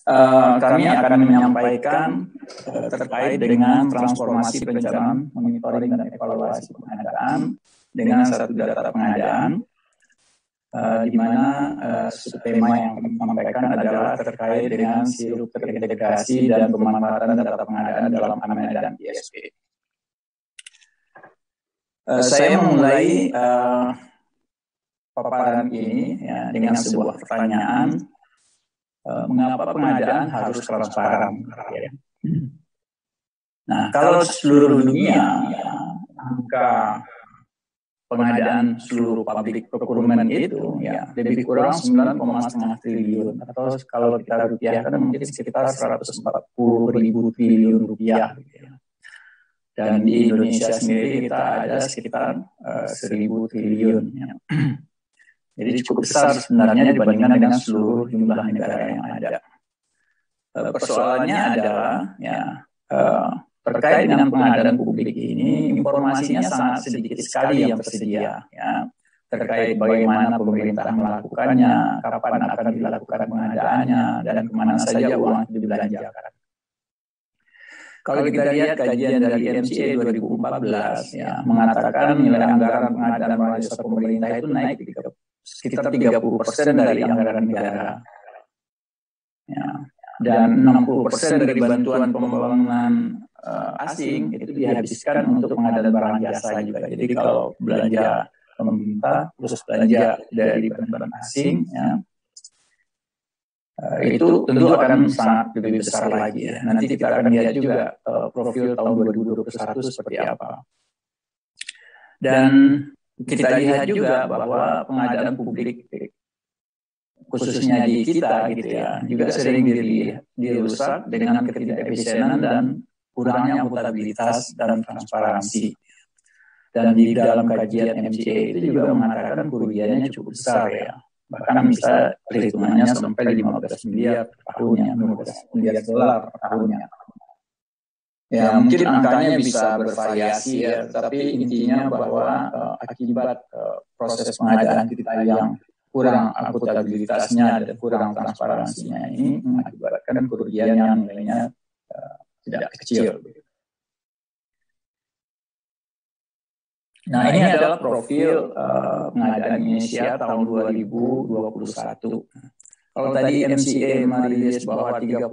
kami akan menyampaikan terkait dengan transformasi perencanaan, monitoring dan evaluasi pengadaan dengan satu data pengadaan, di mana subtema yang kami sampaikan adalah terkait dengan sirup terintegrasi dan pemanfaatan data pengadaan dalam AMEL dan ISP. Saya memulai paparan ini ya, dengan sebuah pertanyaan. Mengapa pengadaan harus transparan? Ya. Nah, kalau seluruh dunia ya, angka pengadaan seluruh public procurement itu ya lebih kurang 9,5 triliun atau kalau kita rupiahkan mungkin sekitar 140.000 triliun rupiah. Gitu ya. Dan di Indonesia sendiri kita ada sekitar 1.000 triliun. Ya. Jadi cukup besar sebenarnya dibandingkan dengan seluruh jumlah negara yang ada. Persoalannya adalah ya terkait dengan pengadaan publik ini informasinya sangat sedikit sekali yang tersedia ya terkait bagaimana pemerintah melakukannya, kapan akan dilakukan pengadaannya dan kemana saja uang itu dibelanjakan. Kalau kita lihat kajian dari MCA 2014 ya mengatakan nilai anggaran pengadaan melalui jasa pemerintah itu naik sekitar 30% dari anggaran negara. Ya. Dan 60% dari bantuan pembangunan asing itu dihabiskan untuk pengadaan barang jasa juga. Jadi kalau belanja pemerintah terus belanja dari bantuan asing, ya, itu tentu akan sangat lebih besar lagi. Ya. Nanti kita akan lihat juga profil tahun 2021 seperti apa. Dan kita lihat juga bahwa pengadaan publik khususnya di kita gitu ya juga sering dirusak dengan ketidakefisienan dan kurangnya akuntabilitas dan transparansi. Dan di dalam kajian MCA itu juga mengatakan kerugiannya cukup besar ya. Bahkan bisa perhitungannya sampai 15 miliar per tahunnya, 15 miliar dolar per tahunnya. Ya mungkin angkanya bisa bervariasi ya, tapi intinya bahwa akibat proses pengadaan kita yang kurang akuntabilitasnya dan kurang transparansinya ini mengakibatkan kerugian yang nilainya tidak kecil. Nah ini adalah profil pengadaan Indonesia tahun 2021. Kalau tadi MCA merilis bahwa 30%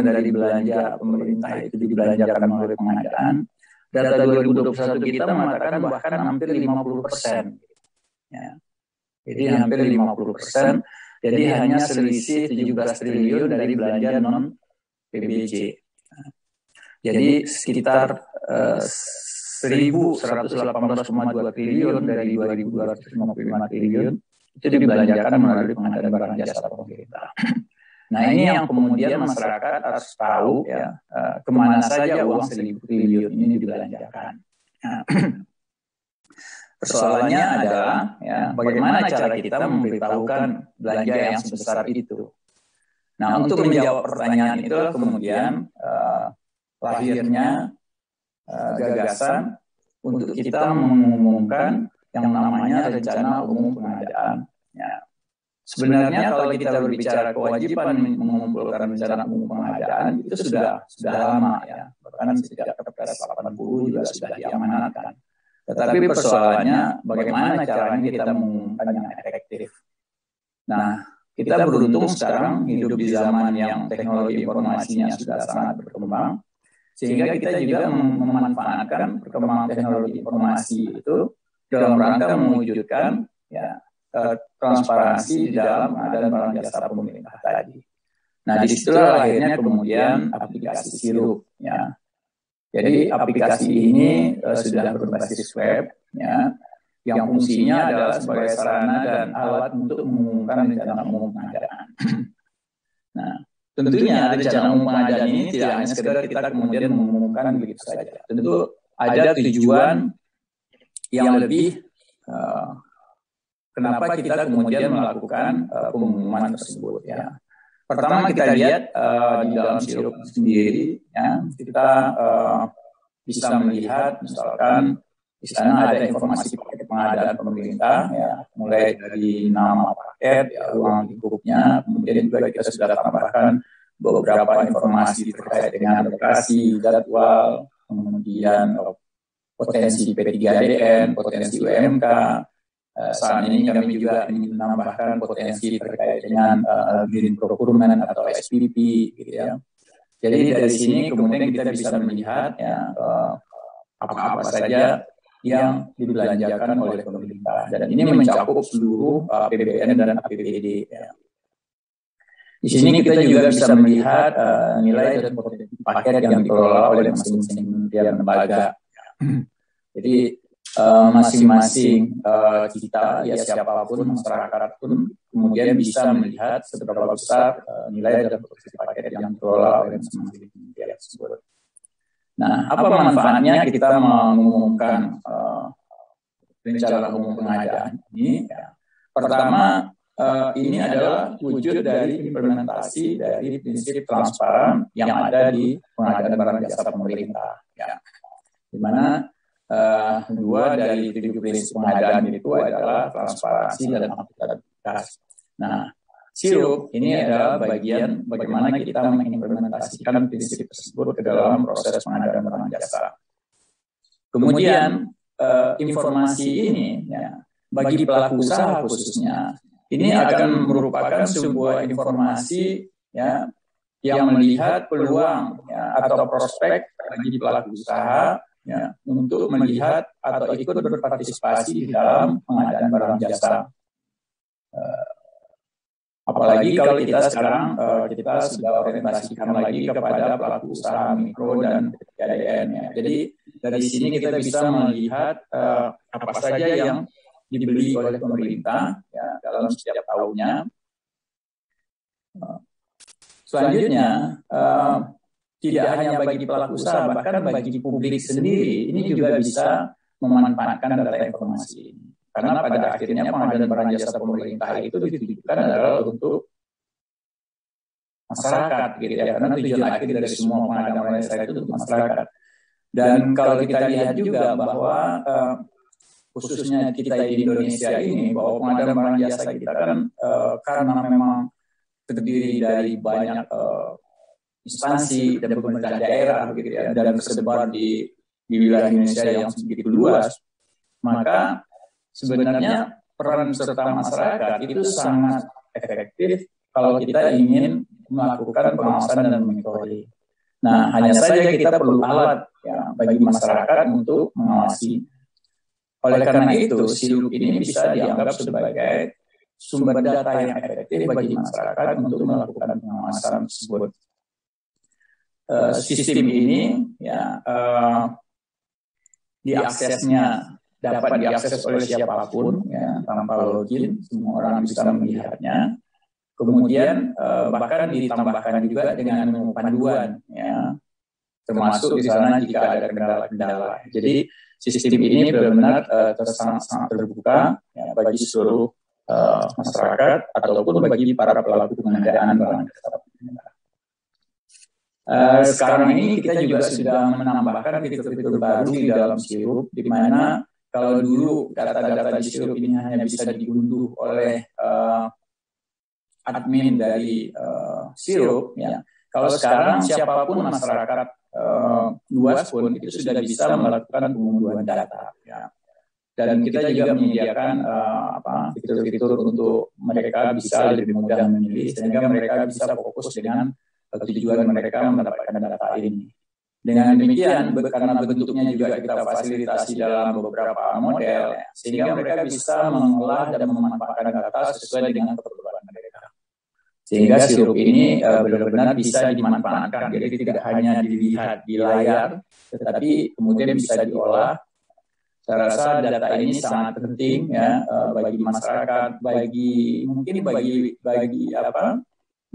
dari belanja pemerintah itu dibelanjakan melalui pengadaan, data 2021 kita mengatakan bahkan hampir 50%. Ya. Jadi hampir 50%, jadi hanya selisih 17 triliun dari belanja non-PBJ. Jadi sekitar 1.118,2 triliun dari 2.255 triliun itu dibelanjakan melalui pengadaan barang jasa pemerintah. Nah ini yang kemudian masyarakat harus tahu ya kemana saja uang 1.000 triliun ini dibelanjakan. Persoalannya adalah ya bagaimana cara kita memberitahukan belanja yang sebesar itu. Nah untuk menjawab pertanyaan itu kemudian lahirnya gagasan untuk kita mengumumkan yang namanya rencana umum pengadaan. Ya. Sebenarnya kalau kita berbicara kewajiban mengumpulkan rencana umum pengadaan itu sudah lama ya, bahkan sejak Kepres 80 juga sudah diamanatkan. Tetapi persoalannya bagaimana caranya kita mengumumkan yang efektif. Nah, kita beruntung sekarang hidup di zaman yang teknologi informasinya sudah sangat berkembang, sehingga kita juga memanfaatkan perkembangan teknologi informasi itu dalam rangka mewujudkan ya, transparansi di dalam pengadaan barang jasa pemerintah tadi. Nah, disitulah lahirnya kemudian aplikasi Sirup. Ya. Jadi aplikasi ini sudah berbasis web, ya, yang fungsinya adalah sebagai sarana dan alat untuk mengumumkan rencana umum pengadaan. Nah, tentunya rencana umum pengadaan ini tidak hanya sekedar kita kemudian mengumumkan begitu saja. Tentu ada tujuan yang lebih kenapa kita kemudian melakukan pengumuman tersebut ya. Pertama kita lihat di dalam Sirup sendiri ya, kita bisa melihat misalkan di sana ada informasi paket pengadaan pemerintah ya, mulai dari nama paket, ya, uang lingkupnya, kemudian juga kita sudah tambahkan beberapa informasi terkait dengan lokasi, jadwal, kemudian potensi P3DN, potensi UMK. Saat ini kami juga ingin menambahkan potensi terkait dengan green procurement atau SPP, gitu ya. Jadi dari sini kemudian kita bisa melihat ya apa-apa saja yang dibelanjakan oleh pemerintah, dan ini mencakup seluruh APBN dan APBD. Ya. Di sini kita juga bisa melihat nilai dan potensi paket yang dikelola oleh masing-masing kementerian lembaga. Jadi masing-masing kita, ya siapapun, masyarakat pun kemudian bisa melihat seberapa besar nilai dan potensi paket yang dikelola oleh masing-masing kementerian tersebut. Nah, apa manfaatnya kita mengumumkan rencana umum pengadaan ini? Ya. Pertama, ini adalah wujud dari implementasi dari prinsip transparan yang ada di pengadaan barang jasa pemerintah. Ya. Di mana dua dari 7 prinsip pengadaan itu adalah transparansi dan akuntabilitas. Nah, Sirup ini adalah bagian bagaimana kita mengimplementasikan prinsip tersebut ke dalam proses pengadaan barang jasa. Kemudian informasi ini ya, bagi pelaku usaha khususnya ini akan merupakan sebuah informasi ya yang melihat peluang ya, atau prospek bagi pelaku usaha ya, untuk melihat atau ikut berpartisipasi di dalam pengadaan barang jasa. Apalagi kalau kita sekarang kita sudah orientasikan lagi kepada pelaku usaha mikro dan PDN. Ya. Jadi dari sini kita bisa melihat apa saja yang dibeli oleh pemerintah ya, dalam setiap tahunnya. Selanjutnya, tidak hanya bagi pelaku usaha, bahkan bagi publik sendiri, ini juga bisa memanfaatkan data informasi ini. Karena pada akhirnya pengadaan barang jasa pemerintah itu ditujukan adalah untuk masyarakat, gitu ya. Karena tujuan akhir dari semua pengadaan barang jasa itu untuk masyarakat. Dan kalau kita lihat juga bahwa khususnya kita di Indonesia ini, bahwa pengadaan barang jasa kita kan karena memang terdiri dari banyak instansi dan pemerintah daerah, gitu ya, dan tersebar di wilayah Indonesia yang begitu luas, maka sebenarnya peran serta masyarakat itu sangat efektif kalau kita ingin melakukan pengawasan dan monitoring. Nah, hanya saja kita perlu alat ya, bagi masyarakat untuk mengawasi. Oleh karena itu, Sirup ini bisa dianggap sebagai sumber data yang efektif bagi masyarakat untuk melakukan pengawasan tersebut. Sistem ini ya dapat diakses oleh siapapun ya, tanpa login, semua orang bisa melihatnya. Kemudian bahkan ditambahkan juga dengan menu panduan ya, termasuk di sana jika ada kendala-kendala. Jadi sistem ini benar-benar sangat terbuka ya, bagi seluruh masyarakat ataupun bagi para pelaku pengadaan barang jasa. Sekarang ini kita juga sudah menambahkan fitur-fitur baru di dalam Sirup, di mana kalau dulu data-data di Sirup ini hanya bisa diunduh oleh admin dari Sirup, ya. Kalau sekarang siapapun masyarakat luas pun itu sudah bisa melakukan pengunduhan data, ya. Dan kita juga menyediakan fitur-fitur untuk mereka bisa lebih mudah memilih, sehingga mereka bisa fokus dengan tujuan mereka mendapatkan data ini. Dengan demikian, karena bentuknya juga kita fasilitasi dalam beberapa model, sehingga mereka bisa mengolah dan memanfaatkan data sesuai dengan keperluan mereka. Sehingga Sirup ini benar-benar bisa dimanfaatkan, jadi tidak hanya dilihat di layar, tetapi kemudian bisa diolah. Saya rasa data ini sangat penting ya bagi masyarakat,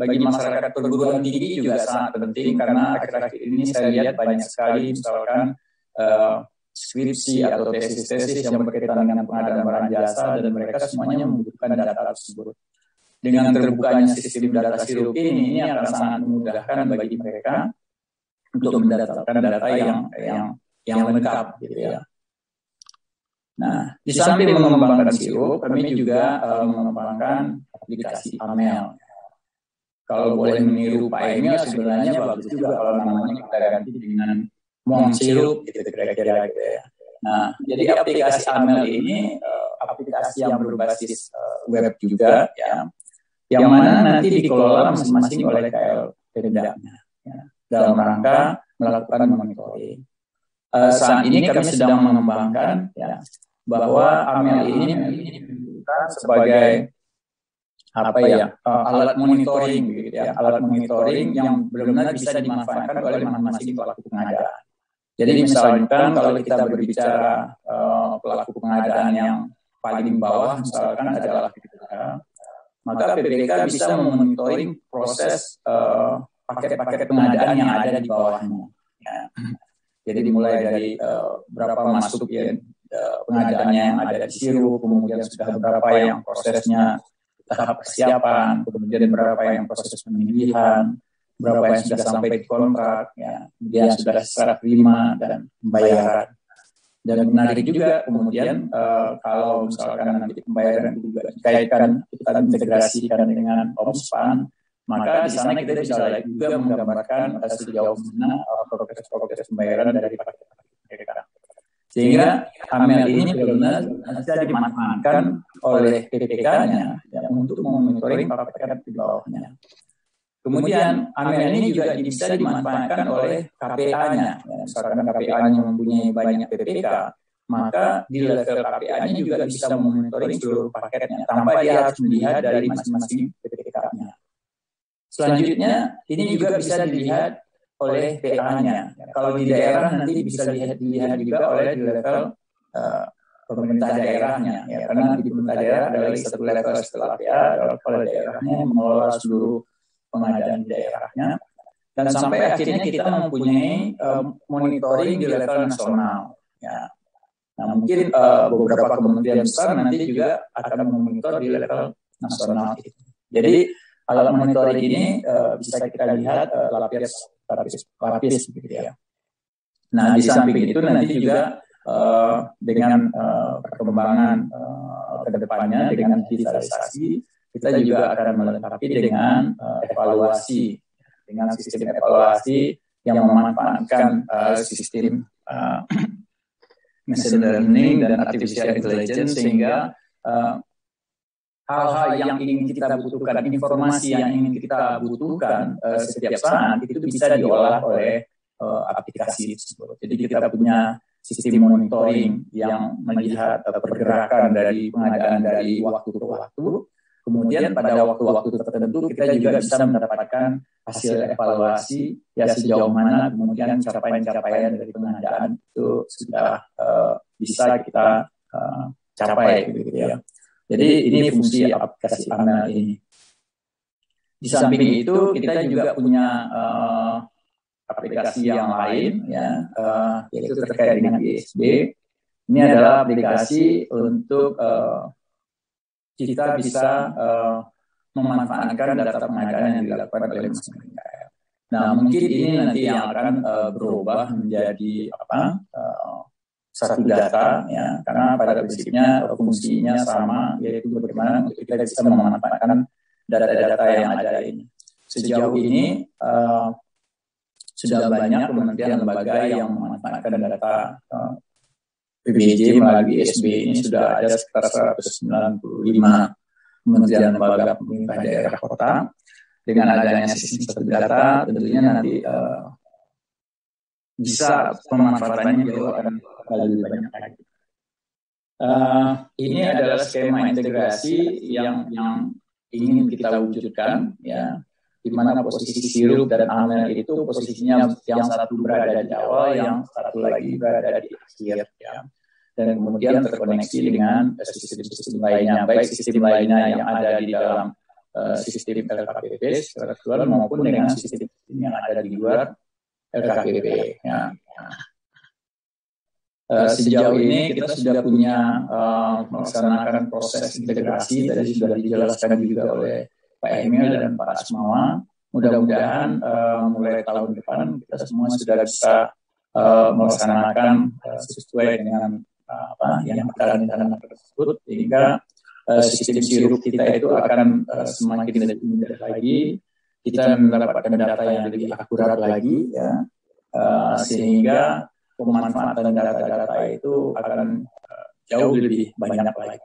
bagi masyarakat perguruan tinggi juga sangat penting, karena akhir-akhir ini saya lihat banyak sekali misalkan skripsi atau tesis-tesis yang berkaitan dengan pengadaan barang jasa, dan mereka semuanya membutuhkan data tersebut. Dengan terbukanya sistem data Sirup ini akan sangat memudahkan bagi mereka untuk mendapatkan data yang lengkap, gitu ya. Nah, di samping mengembangkan Sirup, kami juga mengembangkan aplikasi Amel. kalau boleh meniru Pak Emil sebenarnya bagus juga kalau namanya kita ganti dengan monk sirup gitu kira-kira gitu ya. Nah, jadi aplikasi Amel ini aplikasi yang berbasis web juga ya, yang mana nanti dikelola masing-masing oleh KL Pemdanya ya, dalam rangka melakukan monitoring. Saat ini kami sedang mengembangkan ya, bahwa Amel ini sebagai alat monitoring gitu ya, alat monitoring yang benar-benar bisa dimanfaatkan oleh masing-masing pelaku pengadaan. Jadi misalkan kalau kita berbicara pelaku pengadaan yang paling bawah misalkan adalah PPK, maka PPK bisa memonitoring proses paket-paket pengadaan yang ada di bawahnya. Ya. Jadi dimulai dari berapa masuk ya pengadaannya yang ada di sirup, kemudian sudah berapa yang prosesnya tahap persiapan, kemudian berapa yang proses pemilihan, berapa yang sudah sampai di kontrak, ya, kemudian sudah serah terima dan pembayaran. Dan menarik juga kemudian kalau misalkan nanti pembayaran juga dikaitkan, kita integrasikan dengan OMSPAN, maka di sana kita bisa juga menggambarkan sejauh mana proses pembayaran dari mereka. Sehingga Amel ini benar-benar bisa dimanfaatkan oleh PPK-nya ya, untuk memonitoring paket di bawahnya. Kemudian Amel ini juga bisa dimanfaatkan oleh KPA-nya. Ya, misalkan KPA-nya mempunyai banyak PPK, maka di level KPA-nya juga bisa memonitoring seluruh paketnya tanpa dia harus melihat dari masing-masing PPK-nya. Selanjutnya, ini juga bisa dilihat oleh PA-nya. Kalau di daerah nanti bisa dilihat juga oleh di level pemerintah daerahnya. Ya, karena di pemerintah daerah ada lagi satu level setelah PA, adalah kepala daerahnya yang mengelola seluruh pengadaan di daerahnya. Dan sampai akhirnya kita mempunyai monitoring di level nasional. Ya. Nah, mungkin beberapa kementerian besar nanti juga akan memonitor di level nasional. Jadi alat monitoring ini bisa kita lihat lapis gitu ya. Nah, di samping itu nanti juga dengan perkembangan ke depannya dengan digitalisasi, kita juga akan melengkapi dengan evaluasi, dengan sistem evaluasi yang memanfaatkan sistem machine learning dan artificial intelligence, sehingga hal-hal yang ingin kita butuhkan, informasi yang ingin kita butuhkan setiap saat itu bisa diolah oleh aplikasi tersebut. Jadi kita punya sistem monitoring yang melihat pergerakan dari pengadaan dari waktu ke waktu. Kemudian pada waktu-waktu tertentu kita juga bisa mendapatkan hasil evaluasi ya sejauh mana kemudian capaian-capaian dari pengadaan itu sudah bisa kita capai gitu ya. Jadi ini fungsi aplikasi Amel ini. Di samping itu kita juga punya aplikasi yang lain ya, yaitu terkait dengan ISB. Ini adalah aplikasi untuk kita bisa memanfaatkan data pengadaan yang dilakukan oleh masing-masing KL. Nah, mungkin ini nanti yang akan berubah menjadi satu data ya, karena pada prinsipnya fungsinya sama, yaitu bagaimana untuk kita bisa memanfaatkan data-data yang ada ini. Sejauh ini sudah banyak kementerian lembaga yang memanfaatkan data PBJ melalui ISB ini. Sudah ada sekitar 195 kementerian lembaga pemerintah daerah kota. Dengan adanya sistem satu data, tentunya nanti bisa pemanfaatannya jauh akan lebih banyak lagi. Ini adalah skema integrasi yang ingin kita wujudkan, ya, di mana posisi sirup dan Amel itu posisinya yang satu berada di awal, yang satu lagi berada di akhir, ya. Dan kemudian terkoneksi dengan sistem-sistem lainnya, baik sistem lainnya yang ada di dalam sistem LKPP secara keseluruhan maupun dengan sistem yang ada di luar LKPP. Ya. Sejauh ini kita sudah punya melaksanakan proses integrasi, tadi sudah dijelaskan juga oleh Pak Emil dan Pak Asmawa. Mudah-mudahan mulai tahun depan kita semua sudah bisa melaksanakan sesuai dengan yang akan tersebut, sehingga sistem sirup kita itu akan semakin lebih mudah lagi, kita mendapatkan data yang lebih akurat lagi, ya, sehingga pemanfaatan data-data itu akan jauh lebih banyak lagi.